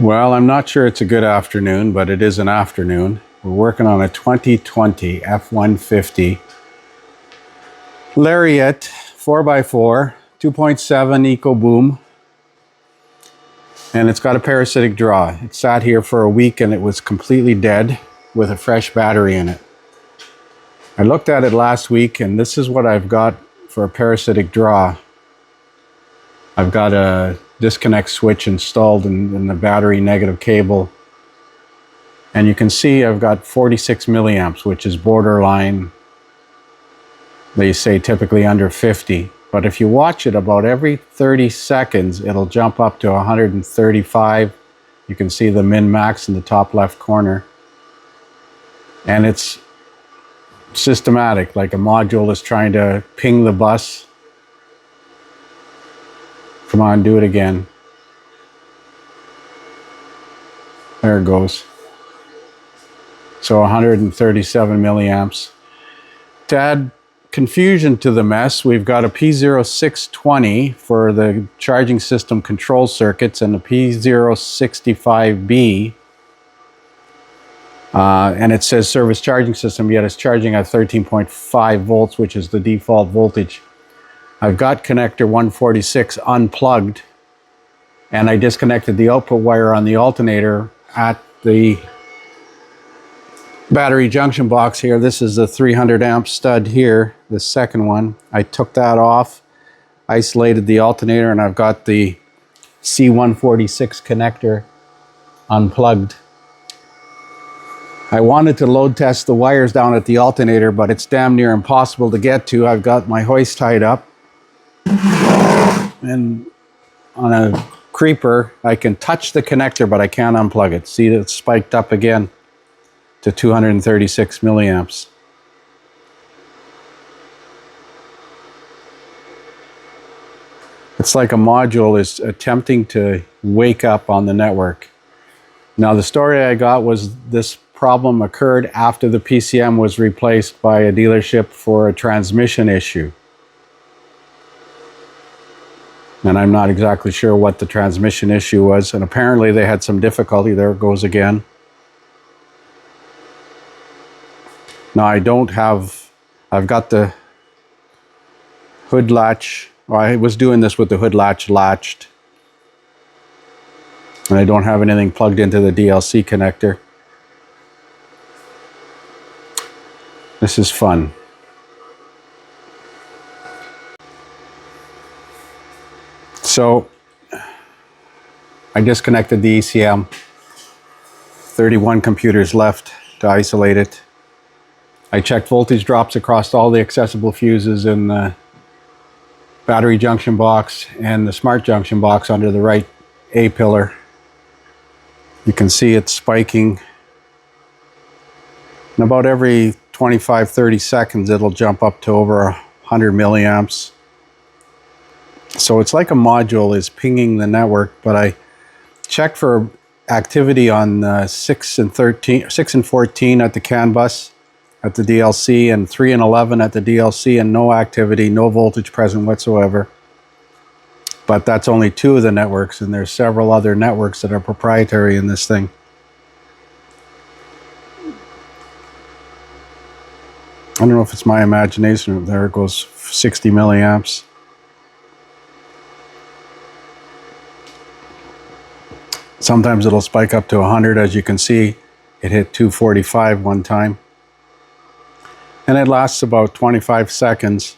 Well, I'm not sure it's a good afternoon, but it is an afternoon. We're working on a 2020 F150 Lariat 4x4, 2.7 Eco Boom, and it's got a parasitic draw. It sat here for a week and it was completely dead with a fresh battery in it. I looked at it last week and this is what I've got for a parasitic draw. I've got a disconnect switch installed in the battery negative cable. And you can see I've got 46 milliamps, which is borderline, they say typically under 50. But if you watch it about every 30 seconds, it'll jump up to 135. You can see the min-max in the top left corner. And it's systematic, like a module is trying to ping the bus. Come on, do it again. There it goes. So 137 milliamps. To add confusion to the mess, we've got a P0620 for the charging system control circuits and a P065B. And it says service charging system, yet it's charging at 13.5 volts, which is the default voltage. I've got connector 146 unplugged, and I disconnected the output wire on the alternator at the battery junction box here. This is the 300 amp stud here, the second one. I took that off, isolated the alternator, and I've got the C146 connector unplugged. I wanted to load test the wires down at the alternator, but it's damn near impossible to get to. I've got my hoist tied up, and on a creeper I can touch the connector, but I can't unplug it. See, it's spiked up again to 236 milliamps. It's like a module is attempting to wake up on the network. Now, the story I got was this problem occurred after the PCM was replaced by a dealership for a transmission issue. And I'm not exactly sure what the transmission issue was, and apparently they had some difficulty. There it goes again. Now I've got the hood latch. Well, I was doing this with the hood latch latched, and I don't have anything plugged into the DLC connector. This is fun. So I disconnected the ECM. 31 computers left to isolate it. I checked voltage drops across all the accessible fuses in the battery junction box and the smart junction box under the right A pillar. You can see it's spiking. And about every 25-30 seconds it'll jump up to over 100 milliamps. So it's like a module is pinging the network, but I checked for activity on 6 and 14 at the CAN bus at the DLC, and 3 and 11 at the DLC, and no activity, no voltage present whatsoever. But that's only 2 of the networks, and there's several other networks that are proprietary in this thing. I don't know if it's my imagination. There it goes, 60 milliamps. Sometimes it'll spike up to 100, as you can see. It hit 245 one time. And it lasts about 25 seconds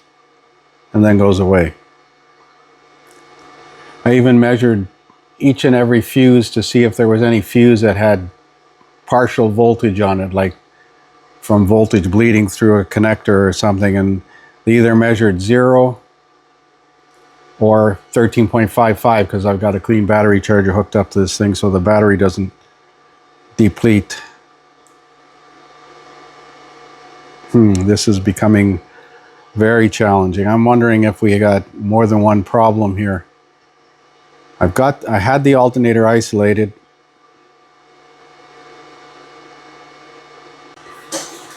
and then goes away. I even measured each and every fuse to see if there was any fuse that had partial voltage on it, like from voltage bleeding through a connector or something, and they either measured 0 or 13.55, because I've got a clean battery charger hooked up to this thing so the battery doesn't deplete. This is becoming very challenging. I'm wondering if we got more than one problem here. I had the alternator isolated.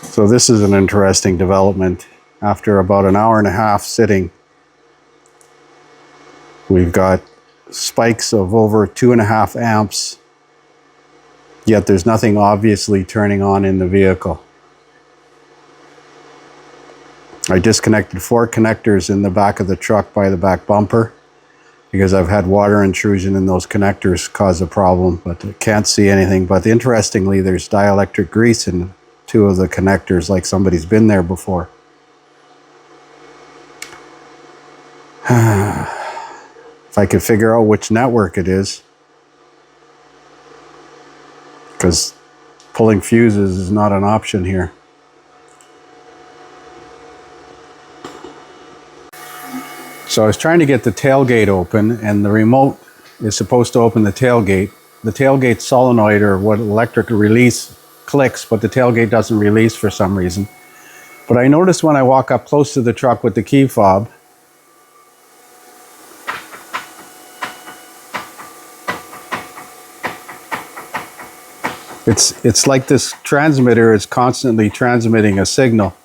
So this is an interesting development. After about an hour and a half sitting, we've got spikes of over 2.5 amps Yet there's nothing obviously turning on in the vehicle. I disconnected 4 connectors in the back of the truck by the back bumper because I've had water intrusion in those connectors cause a problem, but I can't see anything. But interestingly, there's dielectric grease in 2 of the connectors, like somebody's been there before. If I could figure out which network it is, because pulling fuses is not an option here. So I was trying to get the tailgate open, and the remote is supposed to open the tailgate. The tailgate solenoid, or what electric release, clicks, but the tailgate doesn't release for some reason. But I noticed when I walk up close to the truck with the key fob, it's like this transmitter is constantly transmitting a signal.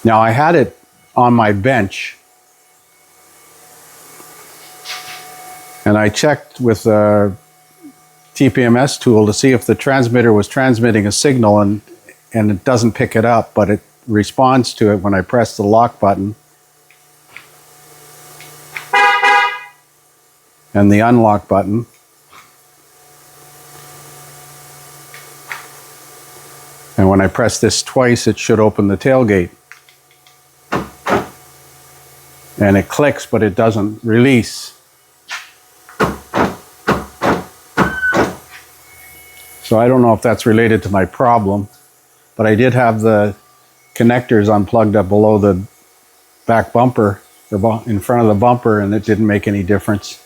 Now I had it on my bench, and I checked with a TPMS tool to see if the transmitter was transmitting a signal, and it doesn't pick it up, but it responds to it when I press the lock button and the unlock button. And when I press this twice, it should open the tailgate. And it clicks, but it doesn't release. So I don't know if that's related to my problem, but I did have the connectors unplugged up below the back bumper, or in front of the bumper, and it didn't make any difference.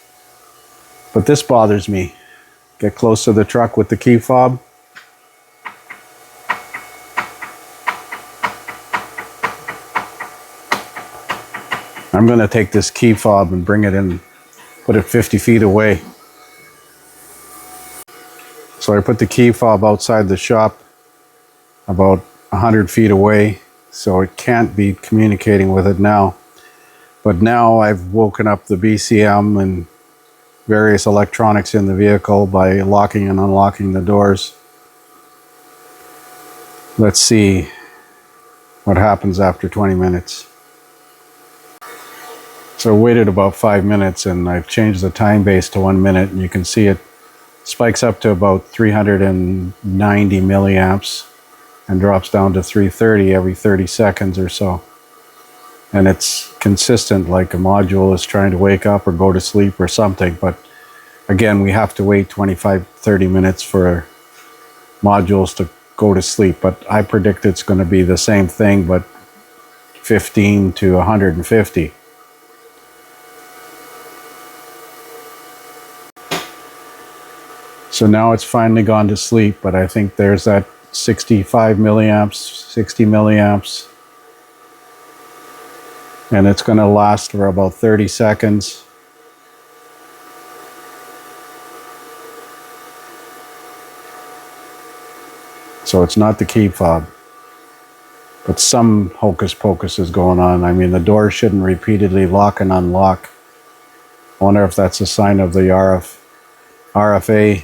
But this bothers me. Get close to the truck with the key fob. I'm going to take this key fob and bring it in, put it 50 feet away. So I put the key fob outside the shop about 100 feet away, so it can't be communicating with it now. But now I've woken up the BCM and various electronics in the vehicle by locking and unlocking the doors. Let's see what happens after 20 minutes. So I waited about 5 minutes, and I've changed the time base to 1 minute, and you can see it spikes up to about 390 milliamps and drops down to 330 every 30 seconds or so. And it's consistent, like a module is trying to wake up or go to sleep or something. But again, we have to wait 25-30 minutes for modules to go to sleep. But I predict it's going to be the same thing, but 15 to 150. So now it's finally gone to sleep, but I think there's that 65 milliamps, 60 milliamps. And it's going to last for about 30 seconds. So it's not the key fob, but some hocus pocus is going on. I mean, the door shouldn't repeatedly lock and unlock. I wonder if that's a sign of the RFA,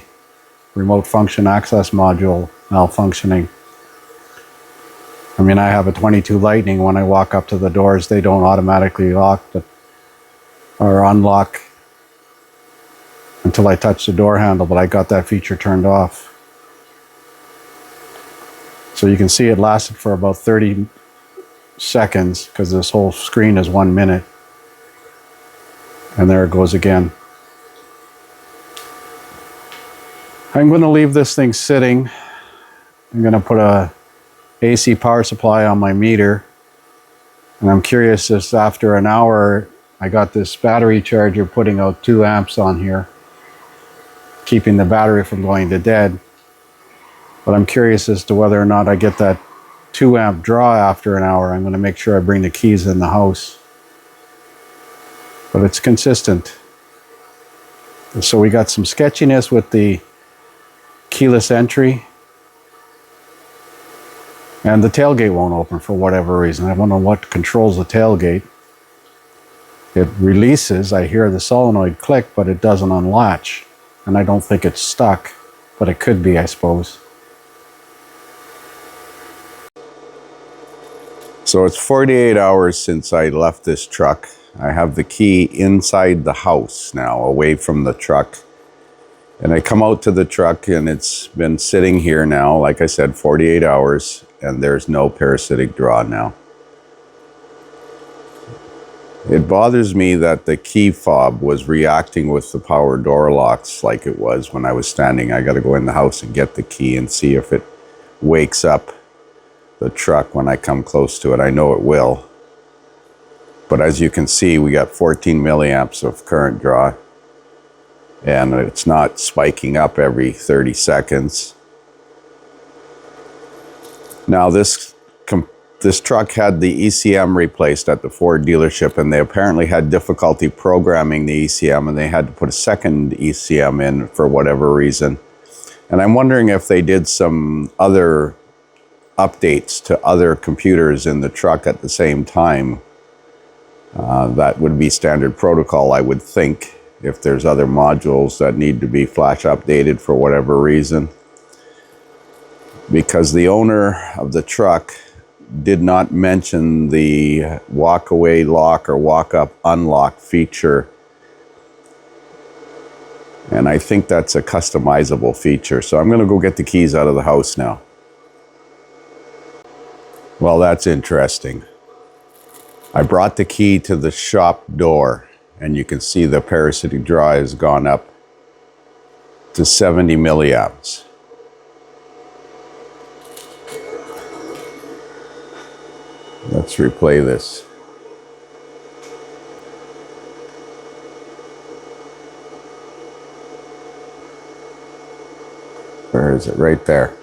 remote function access module, malfunctioning. I mean, I have a 22 Lightning. When I walk up to the doors, they don't automatically lock or unlock until I touch the door handle, but I got that feature turned off. So you can see it lasted for about 30 seconds because this whole screen is 1 minute. And there it goes again. I'm going to leave this thing sitting. I'm going to put a AC power supply on my meter. And I'm curious if after an hour, I got this battery charger putting out 2 amps on here, keeping the battery from going to dead. But I'm curious as to whether or not I get that 2 amp draw after an hour. I'm going to make sure I bring the keys in the house. But it's consistent. So we got some sketchiness with the keyless entry, and the tailgate won't open for whatever reason. I don't know what controls the tailgate. It releases, I hear the solenoid click, but it doesn't unlatch. and I don't think it's stuck, but it could be, I suppose. So it's 48 hours since I left this truck. I have the key inside the house now, away from the truck. And I come out to the truck and it's been sitting here now, like I said, 48 hours, and there's no parasitic draw now. It bothers me that the key fob was reacting with the power door locks like it was when I was standing. I got to go in the house and get the key and see if it wakes up the truck when I come close to it. I know it will. But as you can see, we got 14 milliamps of current draw, and it's not spiking up every 30 seconds. Now this truck had the ECM replaced at the Ford dealership, and they apparently had difficulty programming the ECM, and they had to put a second ECM in for whatever reason. And I'm wondering if they did some other updates to other computers in the truck at the same time. That would be standard protocol, I would think, if there's other modules that need to be flash updated for whatever reason. Because the owner of the truck did not mention the walk away lock or walk up unlock feature. And I think that's a customizable feature. So I'm going to go get the keys out of the house now. Well, that's interesting. I brought the key to the shop door, and you can see the parasitic draw has gone up to 70 milliamps. Let's replay this. Where is it? Right there.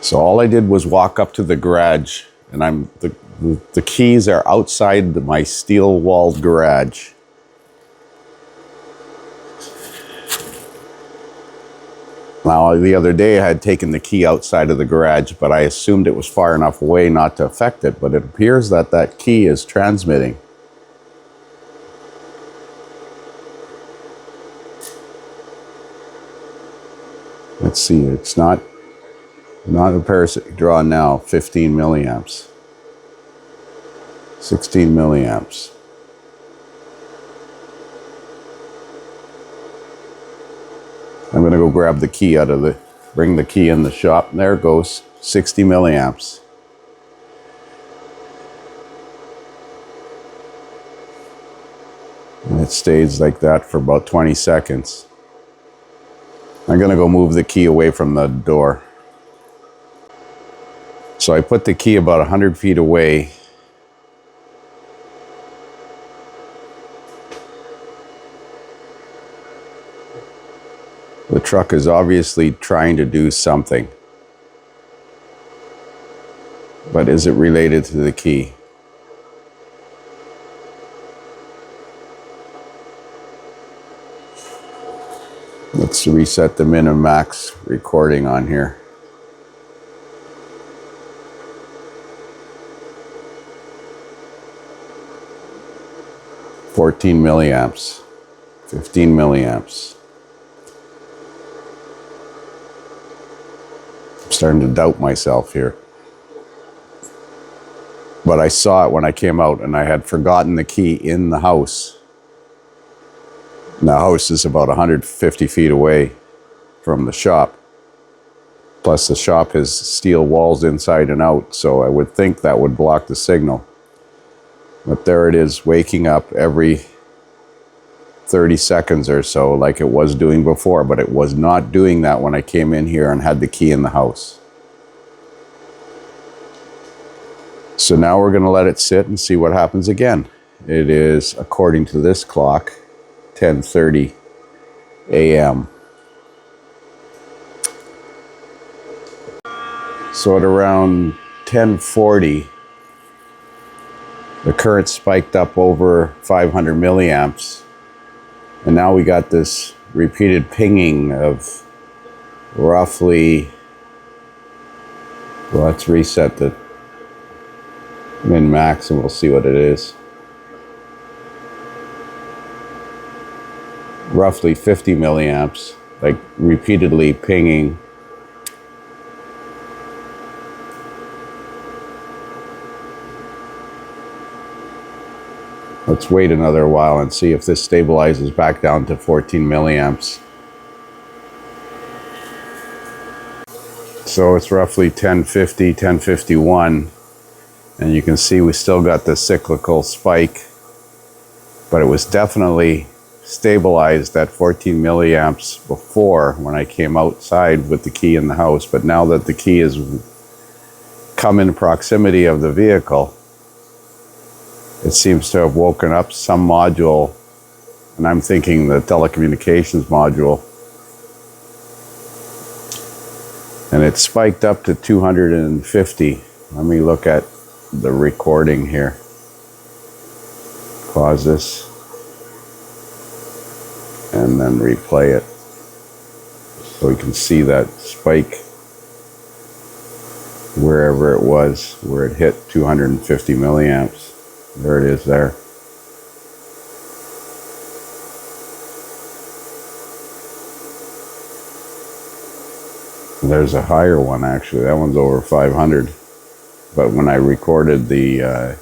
So all I did was walk up to the garage, and the keys are outside my steel-walled garage. Now, the other day I had taken the key outside of the garage, but I assumed it was far enough away not to affect it, but it appears that that key is transmitting. Let's see, it's not a parasitic draw now, 15 milliamps, 16 milliamps. I'm going to go grab the key bring the key in the shop. There it goes, 60 milliamps. And it stays like that for about 20 seconds. I'm going to go move the key away from the door. So I put the key about 100 feet away. The truck is obviously trying to do something. But is it related to the key? Let's reset the min and max recording on here. $14 milliamps, 15 milliamps. I'm starting to doubt myself here. But I saw it when I came out, and I had forgotten the key in the house. And the house is about 150 feet away from the shop. Plus the shop has steel walls inside and out, so I would think that would block the signal. But there it is, waking up every 30 seconds or so like it was doing before, but it was not doing that when I came in here and had the key in the house. So now we're going to let it sit and see what happens again. It is, according to this clock, 10:30 a.m. So at around 10:40, the current spiked up over 500 milliamps. And now we got this repeated pinging of roughly, well, let's reset the min max and we'll see what it is. roughly 50 milliamps, like repeatedly pinging. Let's wait another while and see if this stabilizes back down to 14 milliamps. So it's roughly 1050, 1051, and you can see we still got the cyclical spike, but it was definitely stabilized at 14 milliamps before when I came outside with the key in the house. But now that the key has come in proximity of the vehicle, it seems to have woken up some module, and I'm thinking the telecommunications module. And it spiked up to 250. Let me look at the recording here. Pause this and then replay it so we can see that spike wherever it was, where it hit 250 milliamps. There it is there. There's a higher one actually. That one's over 500. But when I recorded the,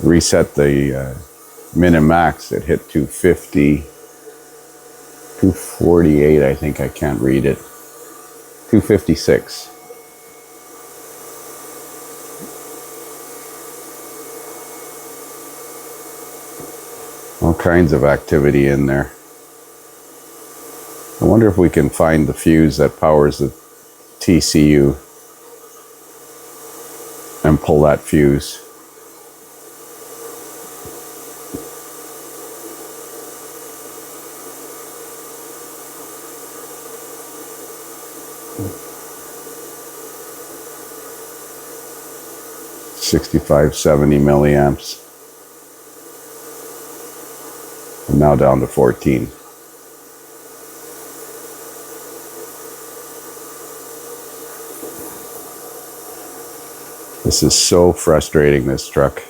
reset the min and max, it hit 250, 248, I think. I can't read it. 256. All kinds of activity in there. I wonder if we can find the fuse that powers the TCU and pull that fuse. $65, 70 milliamps. And now down to 14. This is so frustrating, this truck.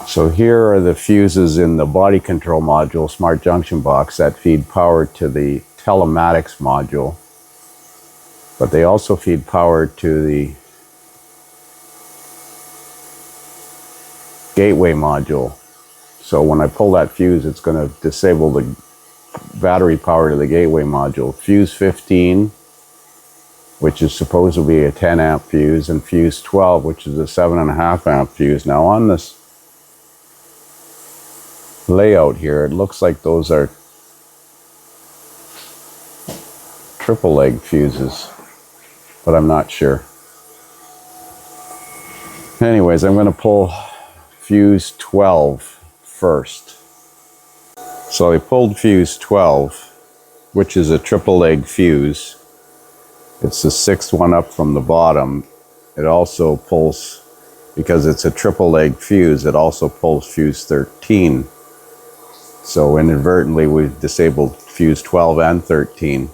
So here are the fuses in the body control module, smart junction box, that feed power to the telematics module. But they also feed power to the gateway module. So when I pull that fuse, it's going to disable the battery power to the gateway module. Fuse 15, which is supposed to be a 10 amp fuse, and fuse 12, which is a 7.5 amp fuse. Now on this layout here, it looks like those are triple leg fuses, but I'm not sure. Anyways, I'm going to pull fuse 12 first. So I pulled fuse 12, which is a triple leg fuse. It's the sixth one up from the bottom. It also pulls, because it's a triple leg fuse, it also pulls fuse 13. So inadvertently we've disabled fuse 12 and 13.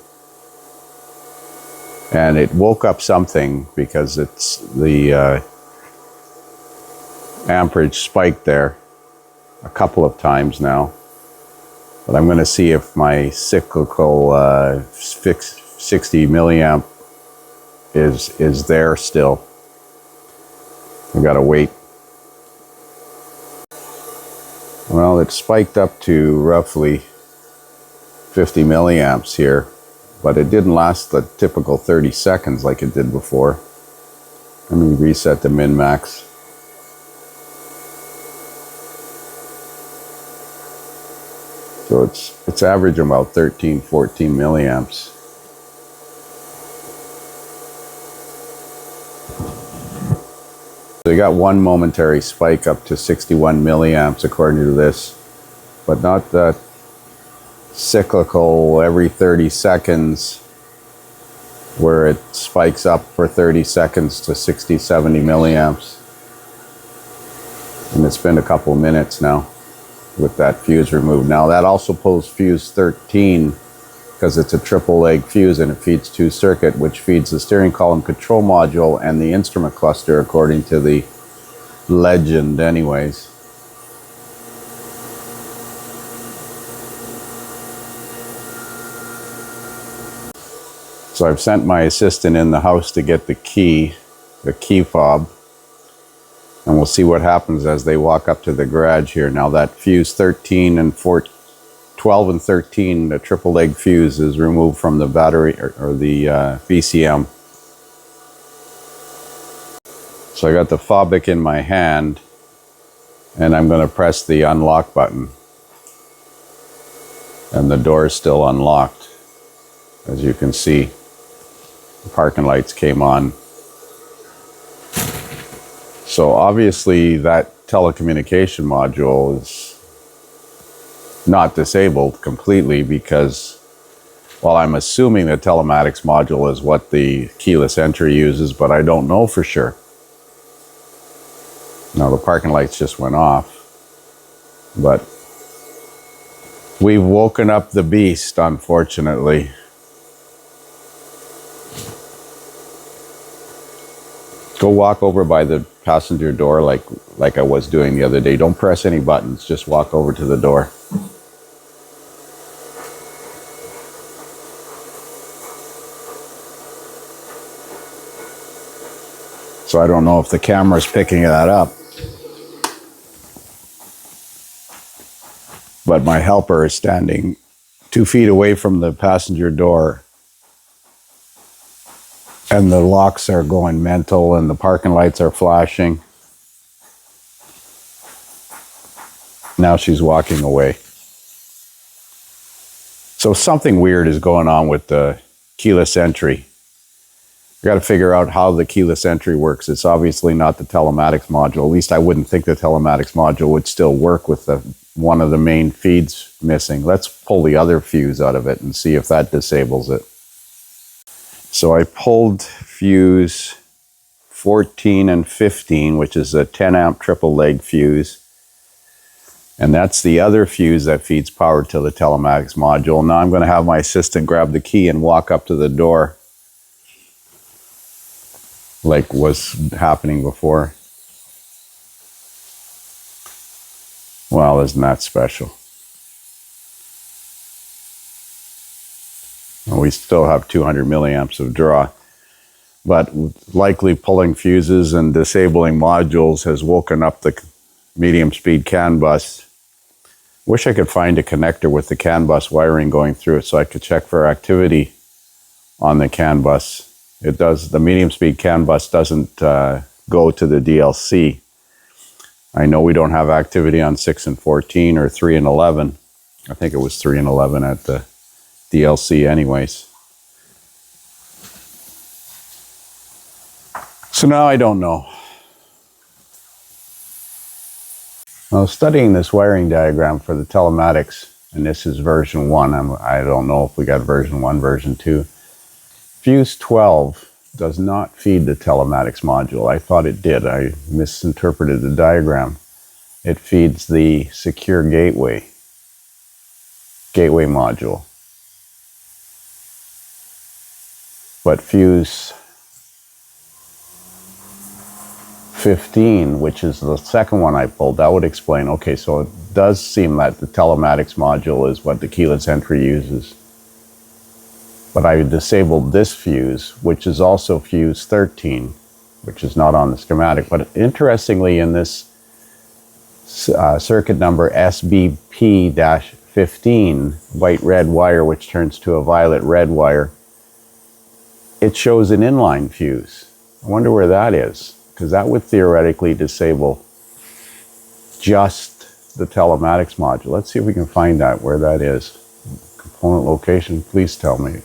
And it woke up something because it's the amperage spiked there a couple of times now. But I'm going to see if my cyclical 60 milliamp is there still. We got to wait. Well, it spiked up to roughly 50 milliamps here, but it didn't last the typical 30 seconds like it did before. Let me reset the min-max. So it's averaging about 13, 14 milliamps. So you got one momentary spike up to 61 milliamps according to this, but not that cyclical every 30 seconds where it spikes up for 30 seconds to 60, 70 milliamps. And it's been a couple of minutes now with that fuse removed. Now that also pulls fuse 13, because it's a triple leg fuse and it feeds 2 circuit, which feeds the steering column control module and the instrument cluster, according to the legend anyways. So I've sent my assistant in the house to get the key fob, and we'll see what happens as they walk up to the garage here. Now that fuse 13 and 12 and 13, the triple leg fuse, is removed from the battery or the VCM. So I got the fobic in my hand, and I'm going to press the unlock button, and the door is still unlocked. As you can see, the parking lights came on. So obviously that telecommunication module is not disabled completely, because, well, I'm assuming the telematics module is what the keyless entry uses, but I don't know for sure. Now the parking lights just went off, but we've woken up the beast, unfortunately. Go walk over by the passenger door like I was doing the other day. Don't press any buttons, just walk over to the door. So I don't know if the camera's picking that up, but my helper is standing 2 feet away from the passenger door, and the locks are going mental and the parking lights are flashing. Now she's walking away. So something weird is going on with the keyless entry. I got to figure out how the keyless entry works. It's obviously not the telematics module. At least I wouldn't think the telematics module would still work with one of the main feeds missing. Let's pull the other fuse out of it and see if that disables it. So I pulled fuse 14 and 15, which is a 10 amp triple leg fuse. And that's the other fuse that feeds power to the telematics module. Now I'm going to have my assistant grab the key and walk up to the door like was happening before. Well, isn't that special? Well, we still have 200 milliamps of draw, but likely pulling fuses and disabling modules has woken up the medium speed CAN bus. Wish I could find a connector with the CAN bus wiring going through it so I could check for activity on the CAN bus. It does. The medium speed CAN bus doesn't go to the DLC. I know we don't have activity on 6 and 14 or 3 and 11. I think it was 3 and 11 at the DLC anyways. So now I don't know. I was studying this wiring diagram for the telematics, and this is version 1. I don't know if we got version 1, version 2. Fuse 12 does not feed the telematics module. I thought it did. I misinterpreted the diagram. It feeds the secure gateway module. But fuse 15, which is the second one I pulled, that would explain, okay, so it does seem that the telematics module is what the keyless entry uses. But I disabled this fuse, which is also fuse 13, which is not on the schematic. But interestingly, in this circuit number SBP-15, white-red wire, which turns to a violet-red wire, it shows an inline fuse. I wonder where that is, because that would theoretically disable just the telematics module. Let's see if we can find out where that is. Component location, please tell me.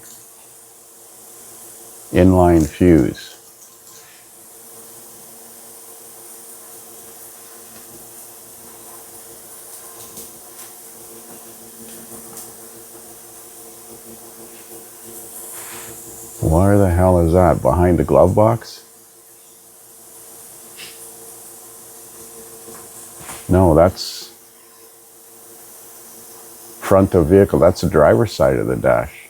Inline fuse. Where the hell is that? Behind the glove box? No, that's front of vehicle. That's the driver's side of the dash.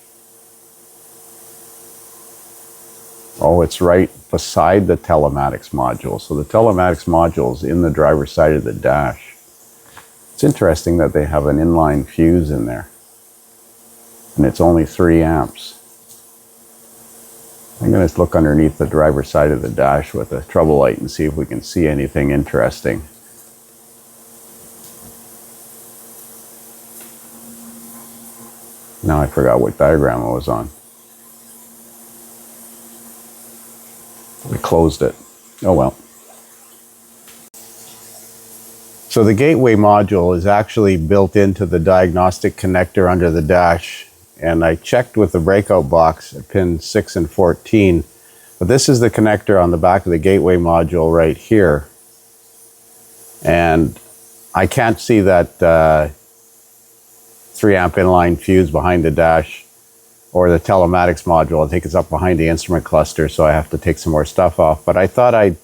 Oh, it's right beside the telematics module. So the telematics module is in the driver's side of the dash. It's interesting that they have an inline fuse in there. And it's only 3 amps. I'm going to look underneath the driver's side of the dash with a trouble light and see if we can see anything interesting. Now I forgot what diagram I was on. We closed it. Oh well. So the gateway module is actually built into the diagnostic connector under the dash. And I checked with the breakout box at pin 6 and 14. But this is the connector on the back of the gateway module right here. And I can't see that 3 amp inline fuse behind the dash or the telematics module. I think it's up behind the instrument cluster, so I have to take some more stuff off. But I thought I'd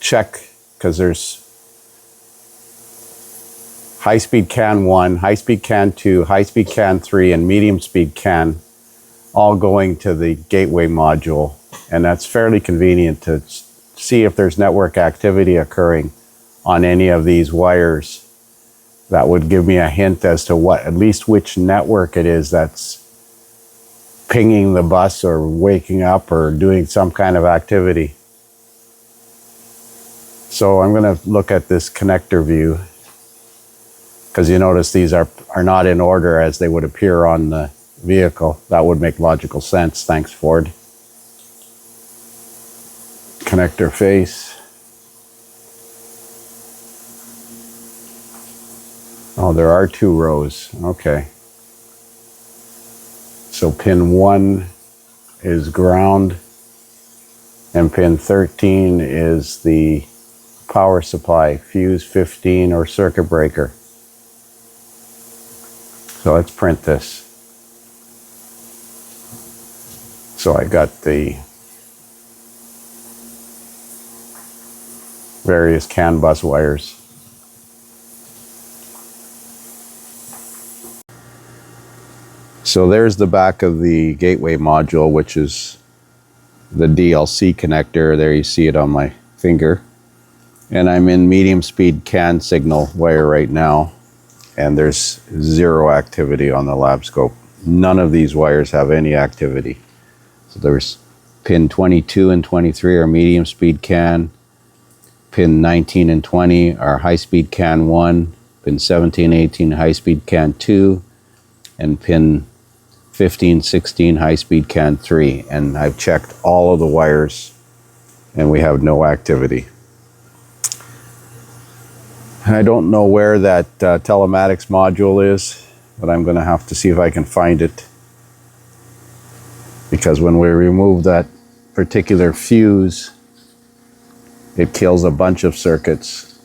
check, because there's high-speed CAN 1, high-speed CAN 2, high-speed CAN 3, and medium-speed CAN all going to the gateway module. And that's fairly convenient to see if there's network activity occurring on any of these wires. That would give me a hint as to at least which network it is that's pinging the bus or waking up or doing some kind of activity. So I'm going to look at this connector view, because you notice these are not in order as they would appear on the vehicle. That would make logical sense. Thanks, Ford. Connector face. Oh, there are 2 rows. Okay. So pin 1 is ground, and pin 13 is the power supply, fuse 15 or circuit breaker. So let's print this. So I got the various CAN bus wires. So there's the back of the gateway module, which is the DLC connector. There you see it on my finger. And I'm in medium speed CAN signal wire right now. And there's 0 activity on the lab scope. None of these wires have any activity. So there's pin 22 and 23 are medium speed CAN. Pin 19 and 20 are high speed CAN 1. Pin 17, 18 high speed CAN 2. And pin 15, 16 high speed CAN 3. And I've checked all of the wires and we have no activity. I don't know where that telematics module is, but I'm going to have to see if I can find it. Because when we remove that particular fuse, it kills a bunch of circuits.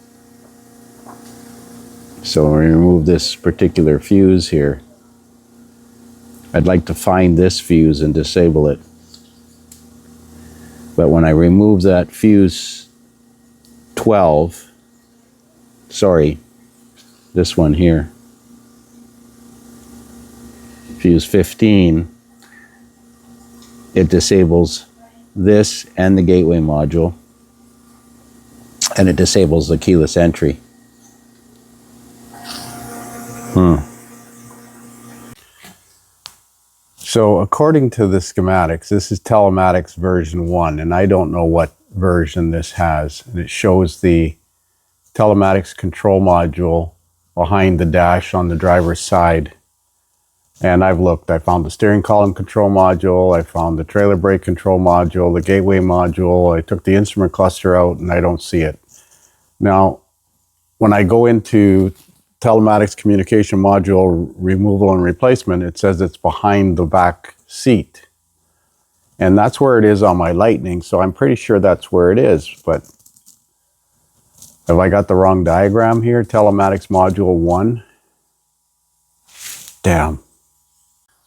So when we remove this particular fuse here, I'd like to find this fuse and disable it. But when I remove that fuse 12, sorry, this one here, fuse 15, it disables this and the gateway module, and it disables the keyless entry. So according to the schematics, this is telematics version 1, and I don't know what version this has. And it shows the telematics control module behind the dash on the driver's side. And I've looked, I found the steering column control module, I found the trailer brake control module, the gateway module, I took the instrument cluster out and I don't see it. Now, when I go into telematics communication module removal and replacement, it says it's behind the back seat. And that's where it is on my Lightning, so I'm pretty sure that's where it is, but have I got the wrong diagram here? Telematics module 1. Damn.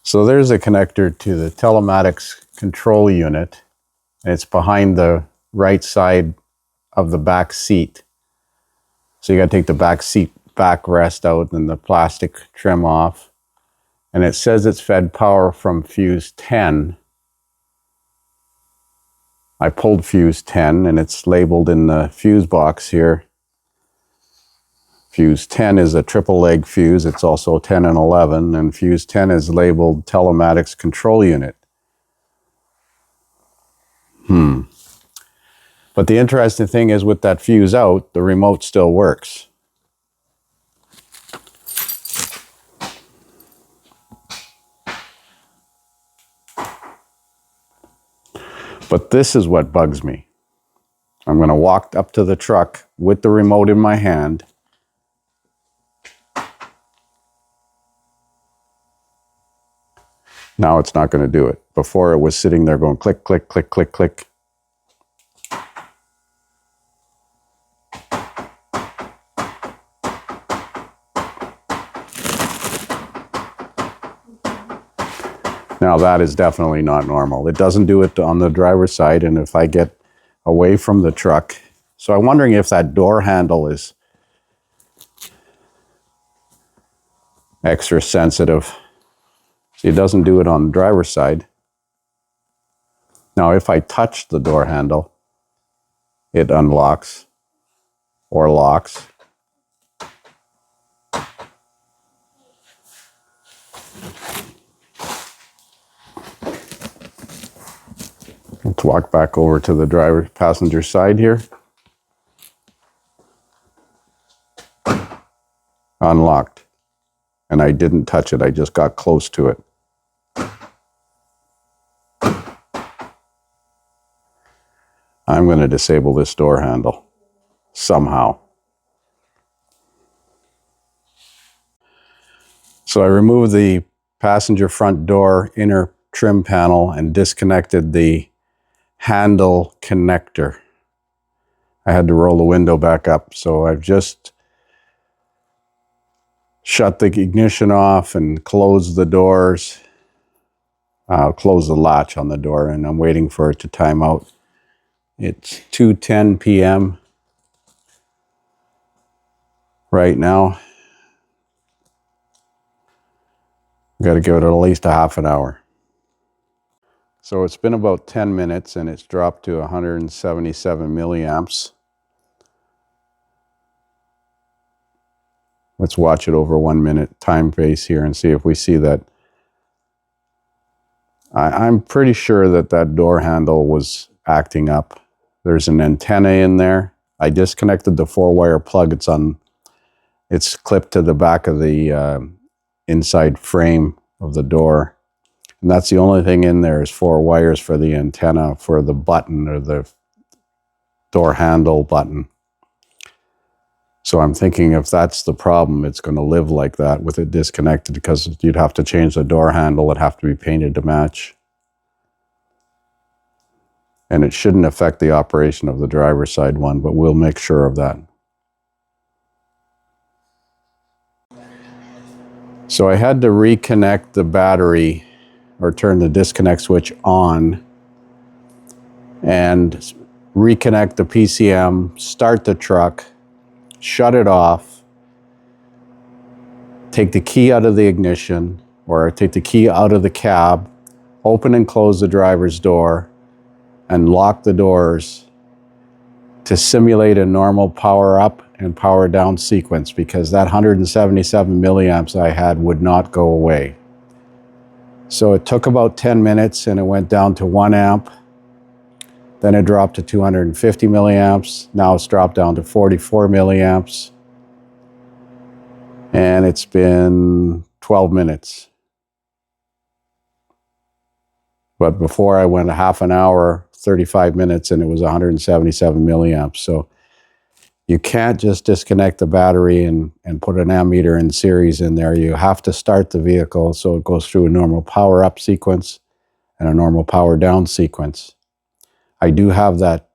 So there's a connector to the telematics control unit. It's behind the right side of the back seat. So you got to take the back seat backrest out and the plastic trim off. And it says it's fed power from fuse 10. I pulled fuse 10 and it's labeled in the fuse box here. Fuse 10 is a triple leg fuse. It's also 10 and 11, and fuse 10 is labeled telematics control unit. But the interesting thing is with that fuse out, the remote still works. But this is what bugs me. I'm going to walk up to the truck with the remote in my hand. Now it's not going to do it. Before it was sitting there going click, click, click, click, click. Now that is definitely not normal. It doesn't do it on the driver's side, and if I get away from the truck. So I'm wondering if that door handle is extra sensitive. See, it doesn't do it on the driver's side. Now if I touch the door handle, it unlocks or locks. Let's walk back over to the passenger side here. Unlocked. And I didn't touch it, I just got close to it. I'm going to disable this door handle somehow. So I removed the passenger front door inner trim panel and disconnected the handle connector. I had to roll the window back up, so I've just shut the ignition off and closed the doors. I'll close the latch on the door, and I'm waiting for it to time out. It's 2:10 p.m. right now. I've got to give it at least a half an hour. So it's been about 10 minutes and it's dropped to 177 milliamps. Let's watch it over 1 minute time base here and see if we see that. I'm pretty sure that that door handle was acting up. There's an antenna in there. I disconnected the 4-wire plug. It's clipped to the back of the inside frame of the door. And that's the only thing in there is 4 wires for the antenna for the button or the door handle button. So I'm thinking if that's the problem, it's going to live like that with it disconnected, because you'd have to change the door handle. It'd have to be painted to match. And it shouldn't affect the operation of the driver's side one, but we'll make sure of that. So I had to reconnect the battery or turn the disconnect switch on and reconnect the PCM, start the truck, shut it off, take the key out of the ignition or take the key out of the cab, open and close the driver's door, and lock the doors to simulate a normal power up and power down sequence, because that 177 milliamps I had would not go away. So it took about 10 minutes and it went down to 1 amp. Then it dropped to 250 milliamps. Now it's dropped down to 44 milliamps. And it's been 12 minutes. But before I went a half an hour, 35 minutes, and it was 177 milliamps. So you can't just disconnect the battery and put an ammeter in series in there. You have to start the vehicle so it goes through a normal power up sequence and a normal power down sequence. I do have that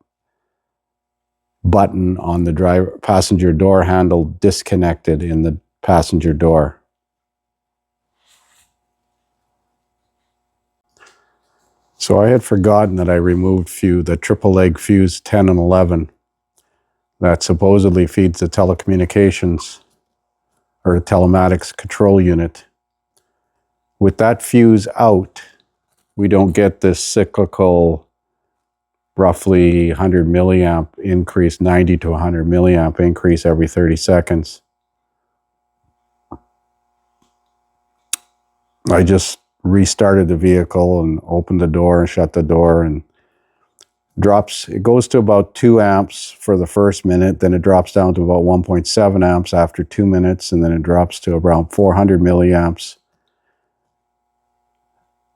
button on the passenger door handle disconnected in the passenger door. So I had forgotten that I removed the triple leg fuse 10 and 11 that supposedly feeds the telecommunications or the telematics control unit. With that fuse out, we don't get this cyclical roughly 100 milliamp increase, 90 to 100 milliamp increase every 30 seconds. I just restarted the vehicle and opened the door and shut the door, and it goes to about 2 amps for the first minute, then it drops down to about 1.7 amps after 2 minutes, and then it drops to around 400 milliamps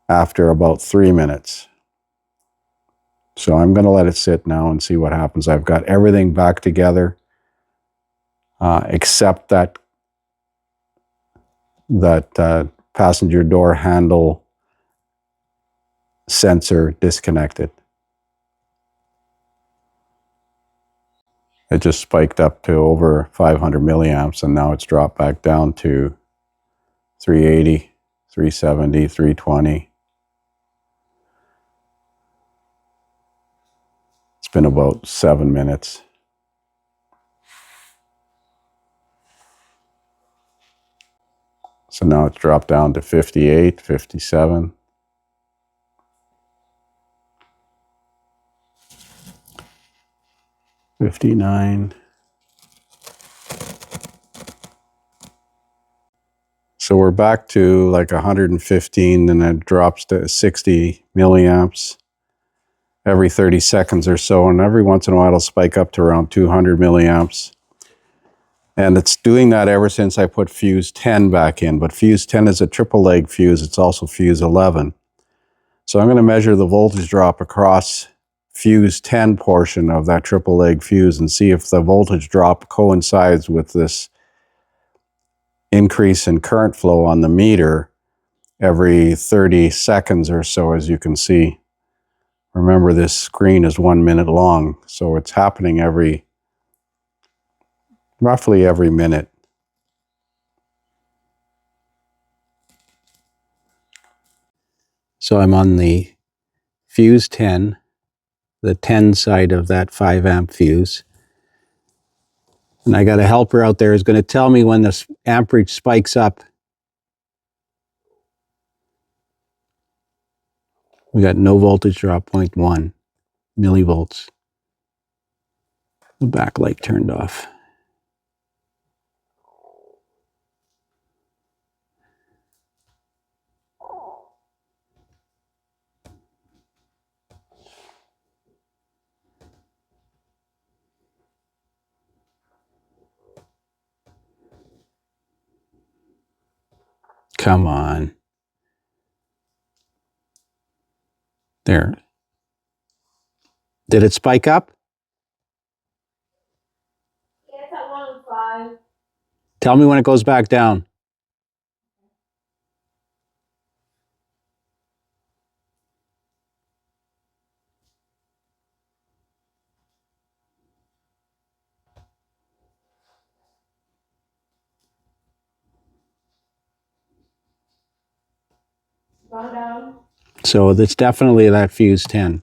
after about 3 minutes. So I'm going to let it sit now and see what happens. I've got everything back together, except that passenger door handle sensor disconnected. It just spiked up to over 500 milliamps, and now it's dropped back down to 380, 370, 320. It's been about 7 minutes. So now it's dropped down to 58, 57. 59. So we're back to like 115, and it drops to 60 milliamps every 30 seconds or so. And every once in a while it'll spike up to around 200 milliamps. And it's doing that ever since I put fuse 10 back in. But fuse 10 is a triple leg fuse. It's also fuse 11. So I'm going to measure the voltage drop across fuse 10 portion of that triple leg fuse and see if the voltage drop coincides with this increase in current flow on the meter every 30 seconds or so, as you can see. Remember, this screen is 1 minute long, so it's happening roughly every minute. So I'm on the fuse 10, the 10 side of that 5 amp fuse. And I got a helper out there who's going to tell me when the amperage spikes up. We got no voltage drop, 0.1 millivolts. The backlight turned off. Come on. There. Did it spike up? Yeah, it's at 105. Tell me when it goes back down. Gone down. So that's definitely that fuse 10.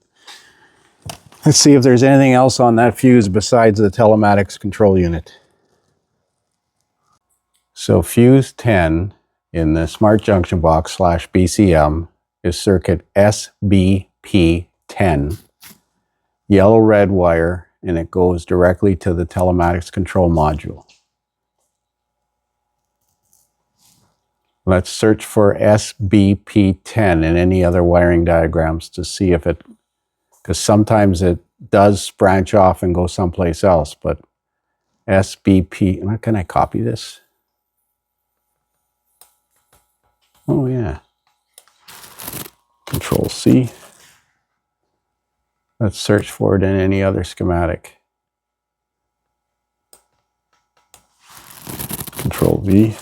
Let's see if there's anything else on that fuse besides the telematics control unit. So fuse 10 in the smart junction box / BCM is circuit SBP10, yellow red wire, and it goes directly to the telematics control module. Let's search for SBP10 in any other wiring diagrams to see if it, because sometimes it does branch off and go someplace else, but SBP, can I copy this? Oh yeah. Control C. Let's search for it in any other schematic. Control V.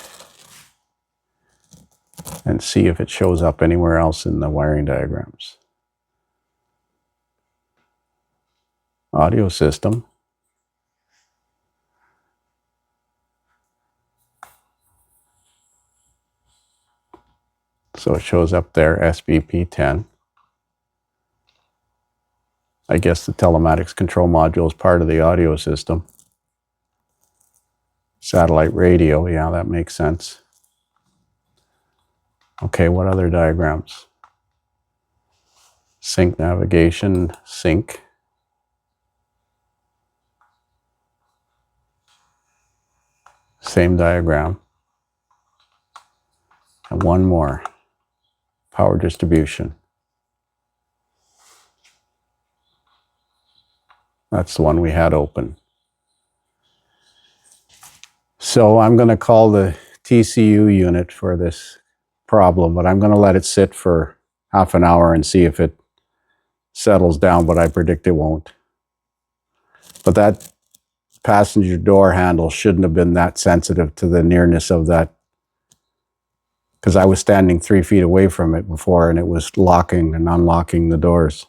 And see if it shows up anywhere else in the wiring diagrams. Audio system. So it shows up there, SBP10. I guess the telematics control module is part of the audio system. Satellite radio, yeah, that makes sense. Okay, what other diagrams? Sync navigation, sync. Same diagram. And one more. Power distribution. That's the one we had open. So I'm going to call the TCU unit for this problem, but I'm going to let it sit for half an hour and see if it settles down, but I predict it won't. But that passenger door handle shouldn't have been that sensitive to the nearness of that, because I was standing 3 feet away from it before and it was locking and unlocking the doors.